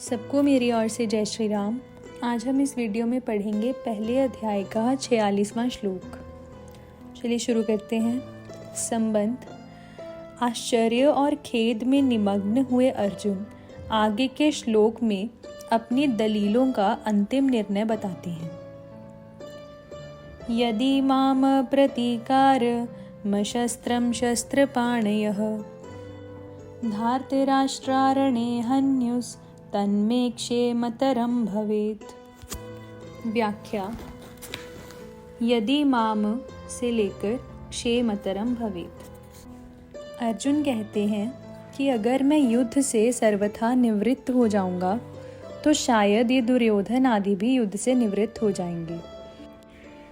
सबको मेरी ओर से जय श्री राम। आज हम इस वीडियो में पढ़ेंगे पहले अध्याय का 46वां श्लोक। चलिए शुरू करते हैं। संबंध। आश्चर्य और खेद में निमग्न हुए अर्जुन आगे के श्लोक में अपनी दलीलों का अंतिम निर्णय बताते हैं। यदि माम प्रतीकार मशस्त्रम शस्त्रपाणयः धार्तराष्ट्रारणे हन्युस् तन्मे क्षेमतरं भवेत्। व्याख्या। यदि माम से लेकर क्षेमतरं भवेत्। अर्जुन कहते हैं कि अगर मैं युद्ध से सर्वथा निवृत्त हो जाऊंगा तो शायद ये दुर्योधन आदि भी युद्ध से निवृत्त हो जाएंगे।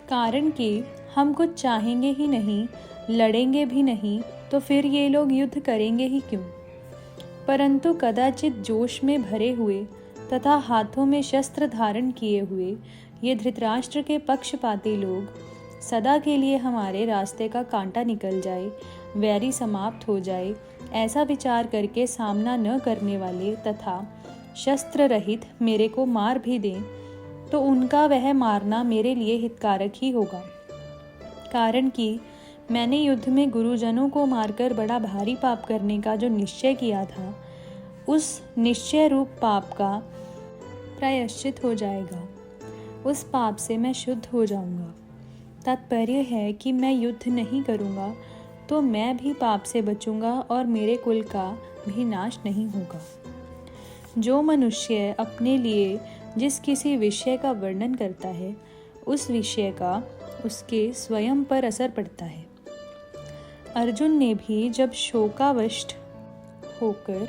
कारण कि हम कुछ चाहेंगे ही नहीं, लड़ेंगे भी नहीं, तो फिर ये लोग युद्ध करेंगे ही क्यों। परंतु कदाचित जोश में भरे हुए तथा हाथों में शस्त्र धारण किए हुए ये धृतराष्ट्र के पक्षपाती लोग सदा के लिए हमारे रास्ते का कांटा निकल जाए, वैरी समाप्त हो जाए, ऐसा विचार करके सामना न करने वाले तथा शस्त्र रहित मेरे को मार भी दें तो उनका वह मारना मेरे लिए हितकारक ही होगा। कारण कि मैंने युद्ध में गुरुजनों को मारकर बड़ा भारी पाप करने का जो निश्चय किया था, उस निश्चय रूप पाप का प्रायश्चित हो जाएगा। उस पाप से मैं शुद्ध हो जाऊंगा। तात्पर्य है कि मैं युद्ध नहीं करूंगा तो मैं भी पाप से बचूंगा और मेरे कुल का भी नाश नहीं होगा। जो मनुष्य अपने लिए जिस किसी विषय का वर्णन करता है, उस विषय का उसके स्वयं पर असर पड़ता है। अर्जुन ने भी जब शोकावष्ट होकर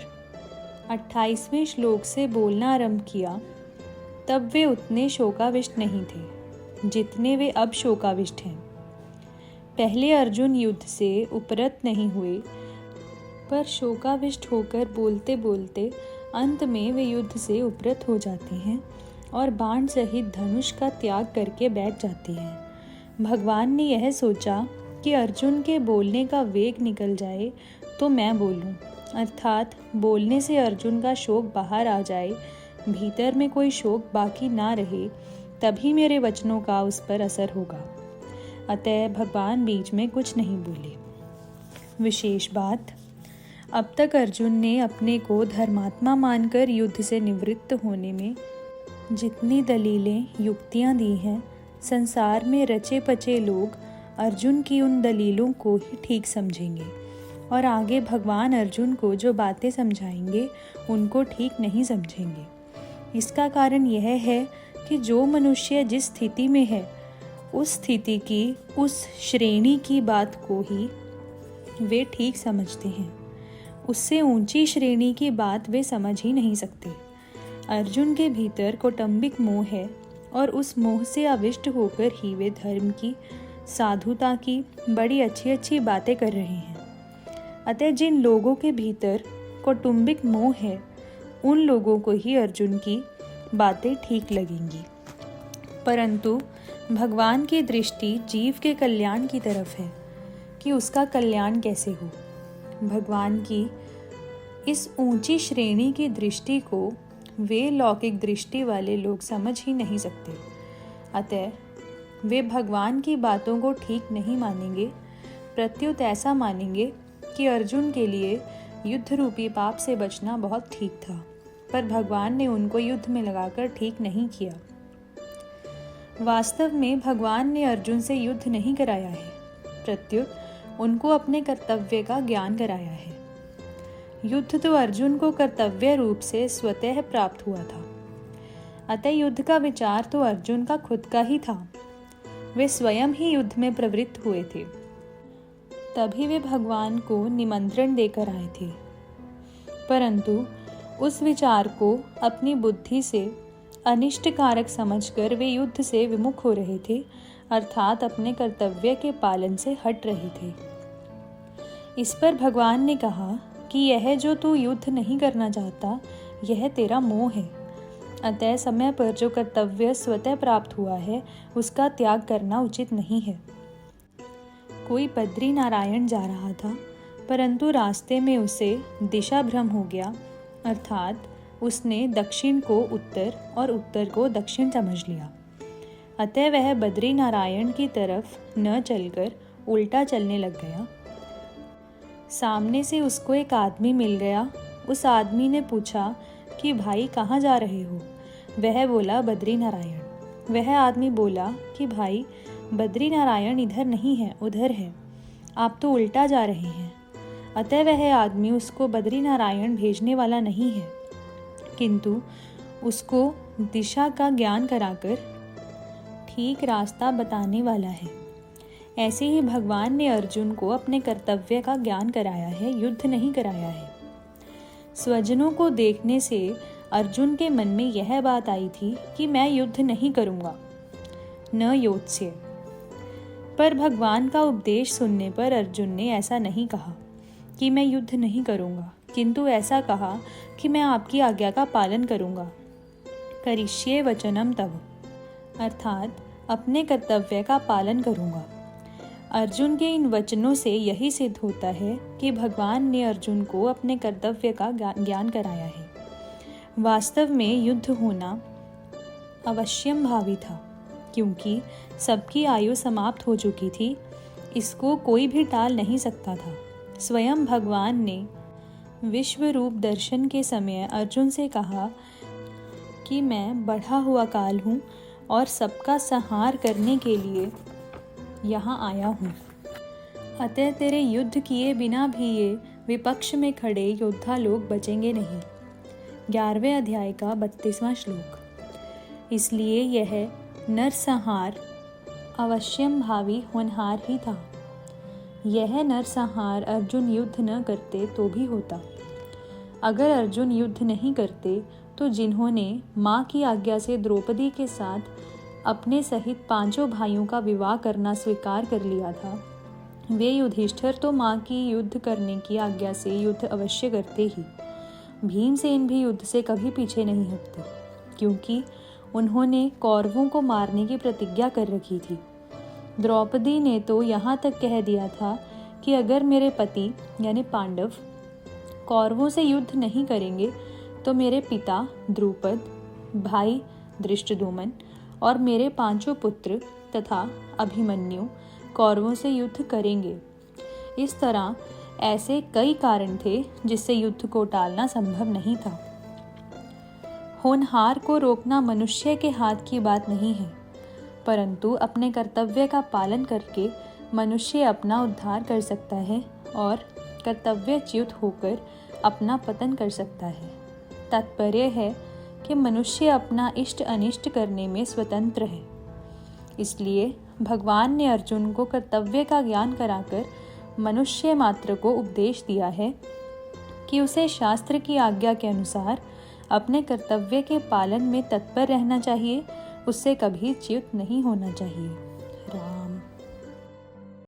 28वें श्लोक से बोलना आरंभ किया, तब वे उतने शोकाविष्ट नहीं थे जितने वे अब शोकाविष्ट हैं। पहले अर्जुन युद्ध से उपरत नहीं हुए, पर शोकाविष्ट होकर बोलते बोलते अंत में वे युद्ध से उपरत हो जाते हैं और बाण सहित धनुष का त्याग करके बैठ जाते हैं। भगवान ने यह सोचा कि अर्जुन के बोलने का वेग निकल जाए तो मैं बोलूं, अर्थात बोलने से अर्जुन का शोक बाहर आ जाए, भीतर में कोई शोक बाकी ना रहे, तभी मेरे वचनों का उस पर असर होगा। अतः भगवान बीच में कुछ नहीं बोले। विशेष बात, अब तक अर्जुन ने अपने को धर्मात्मा मानकर युद्ध से निवृत्त होने में जितनी दलीलें युक्तियां दी हैं, संसार में रचे पचे लोग अर्जुन की उन दलीलों को ही ठीक समझेंगे और आगे भगवान अर्जुन को जो बातें समझाएंगे उनको ठीक नहीं समझेंगे। इसका कारण यह है कि जो मनुष्य जिस स्थिति में है, उस स्थिति की, उस श्रेणी की बात को ही वे ठीक समझते हैं। उससे ऊंची श्रेणी की बात वे समझ ही नहीं सकते। अर्जुन के भीतर कौटुंबिक मोह है और उस मोह से आविष्ट होकर ही वे धर्म की, साधुता की बड़ी अच्छी अच्छी बातें कर रहे हैं। अतः जिन लोगों के भीतर कौटुंबिक मोह है, उन लोगों को ही अर्जुन की बातें ठीक लगेंगी। परंतु भगवान की दृष्टि जीव के कल्याण की तरफ है कि उसका कल्याण कैसे हो। भगवान की इस ऊंची श्रेणी की दृष्टि को वे लौकिक दृष्टि वाले लोग समझ ही नहीं सकते। अतः वे भगवान की बातों को ठीक नहीं मानेंगे, प्रत्युत ऐसा मानेंगे कि अर्जुन के लिए युद्ध रूपी पाप से बचना बहुत ठीक था, पर भगवान ने उनको युद्ध में लगाकर ठीक नहीं किया। वास्तव में भगवान ने अर्जुन से युद्ध नहीं कराया है, प्रत्युत उनको अपने कर्तव्य का ज्ञान कराया है। युद्ध तो अर्जुन को कर्तव्य रूप से स्वतः प्राप्त हुआ था। अतः युद्ध का विचार तो अर्जुन का खुद का ही था। वे स्वयं ही युद्ध में प्रवृत्त हुए थे, तभी वे भगवान को निमंत्रण देकर आए थे। परंतु उस विचार को अपनी बुद्धि से अनिष्टकारक समझकर वे युद्ध से विमुख हो रहे थे, अर्थात अपने कर्तव्य के पालन से हट रहे थे। इस पर भगवान ने कहा कि यह जो तू युद्ध नहीं करना चाहता, यह तेरा मोह है। अतः समय पर जो कर्तव्य स्वतः प्राप्त हुआ है, उसका त्याग करना उचित नहीं है। कोई बद्री नारायण जा रहा था, परंतु रास्ते में उसे दिशा भ्रम हो गया, अर्थात उसने दक्षिण को उत्तर और उत्तर को दक्षिण समझ लिया। अतः वह बद्री नारायण की तरफ न चलकर उल्टा चलने लग गया। सामने से उसको एक आदमी मिल गया। उस आदमी ने पूछा कि भाई कहाँ जा रहे हो? वह बोला बद्री नारायण। वह आदमी बोला कि भाई बद्री नारायण इधर नहीं है, उधर है, आप तो उल्टा जा रहे हैं। अतः वह आदमी उसको बद्री नारायण भेजने वाला नहीं है, किंतु उसको दिशा का ज्ञान कराकर ठीक रास्ता बताने वाला है। ऐसे ही भगवान ने अर्जुन को अपने कर्तव्य का ज्ञान कराया है, युद्ध नहीं कराया है। स्वजनों को देखने से अर्जुन के मन में यह बात आई थी कि मैं युद्ध नहीं करूँगा, न योत्स्य। पर भगवान का उपदेश सुनने पर अर्जुन ने ऐसा नहीं कहा कि मैं युद्ध नहीं करूँगा, किंतु ऐसा कहा कि मैं आपकी आज्ञा का पालन करूँगा। करिष्ये वचनम तव, अर्थात अपने कर्तव्य का पालन करूँगा। अर्जुन के इन वचनों से यही सिद्ध होता है कि भगवान ने अर्जुन को अपने कर्तव्य का ज्ञान कराया है। वास्तव में युद्ध होना अवश्यम भावी था, क्योंकि सबकी आयु समाप्त हो चुकी थी। इसको कोई भी टाल नहीं सकता था। स्वयं भगवान ने विश्व रूप दर्शन के समय अर्जुन से कहा कि मैं बढ़ा हुआ काल हूँ और सबका संहार करने के लिए यहाँ आया हूँ। अतः तेरे युद्ध किए बिना भी ये विपक्ष में खड़े योद्धा लोग बचेंगे नहीं। 11वें अध्याय का 32वां श्लोक। इसलिए यह नरसंहार अवश्यम भावी होनहार ही था। यह नरसंहार अर्जुन युद्ध न करते तो भी होता। अगर अर्जुन युद्ध नहीं करते तो जिन्होंने माँ की आज्ञा से द्रौपदी के साथ अपने सहित 5 भाइयों का विवाह करना स्वीकार कर लिया था, वे युधिष्ठिर तो माँ की युद्ध करने की आज्ञा से युद्ध अवश्य करते ही। भीमसेन भी युद्ध से कभी पीछे नहीं हटते, क्योंकि उन्होंने कौरवों को मारने की प्रतिज्ञा कर रखी थी। द्रौपदी ने तो यहाँ तक कह दिया था कि अगर मेरे पति यानी पांडव कौरवों से युद्ध नहीं करेंगे तो मेरे पिता द्रुपद, भाई धृष्टद्युम्न और मेरे 5 पुत्र तथा अभिमन्यु कौरवों से युद्ध करेंगे। इस तरह ऐसे कई कारण थे जिससे युद्ध को टालना संभव नहीं था। होनहार को रोकना मनुष्य के हाथ की बात नहीं है, परंतु अपने कर्तव्य का पालन करके मनुष्य अपना उद्धार कर सकता है और कर्तव्यच्युत होकर अपना पतन कर सकता है। तात्पर्य है कि मनुष्य अपना इष्ट अनिष्ट करने में स्वतंत्र है। इसलिए भगवान ने अर्जुन को कर्तव्य का ज्ञान कराकर मनुष्य मात्र को उपदेश दिया है कि उसे शास्त्र की आज्ञा के अनुसार अपने कर्तव्य के पालन में तत्पर रहना चाहिए, उससे कभी च्युत नहीं होना चाहिए।